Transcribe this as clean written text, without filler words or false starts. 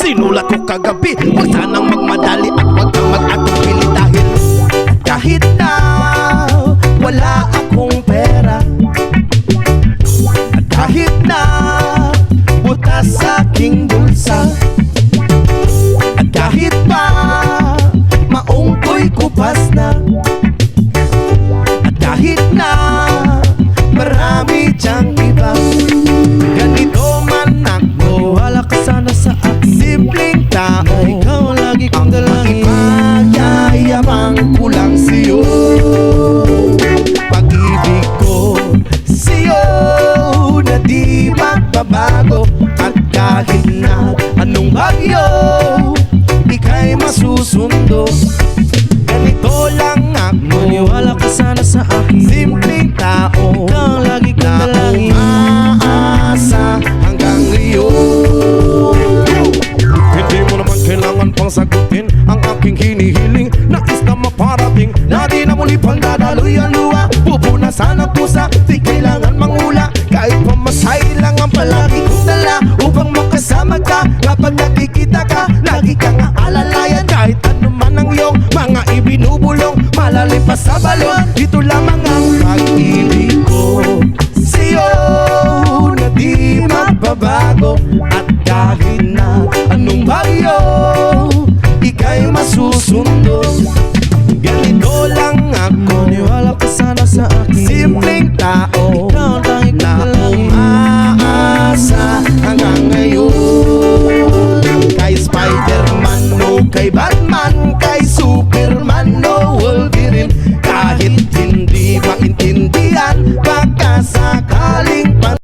sinulat ko kagabi. Huwag sanang magmadali at huwag kang mag-atupili. Dahil kahit na wala akong pera, at kahit na butas sa aking bulsa, at kahit pa maong ko'y kupas na, at kahit na marami dyang iba, ganito man ako, wala ka sana sa akin. Simpleng tao, ikaw lagi kong dalangin. Ipagyayaman ko lang sa'yo, pag-ibig ko sa'yo na di magbabago. At kahit na anong bagyo, ika'y masusundo. Ganito lang ako, maniwala ka sana sa akin. Simpleng tao, ikaw lagi kong dalangin. Umaasa hanggang ngayon. Hindi mo naman kailangan pang sagutin ang aking hinihiling. Nais na maparating na di na muli pang dadaloy ang luha. Pupunasan ang pusa, di kailangan mangula. Kahit pamasahe lang ang palagi kong dala upang makasama ka. Kapag nakikita ka, lagi kang aalalayan. Kahit ano man ang iyong mga ibinubulong, malalim pa sa balon, ito lamang ang pag-ibig ko sa'yo na di magbabago. At kahit na anong bagyo, ika'y masusundo.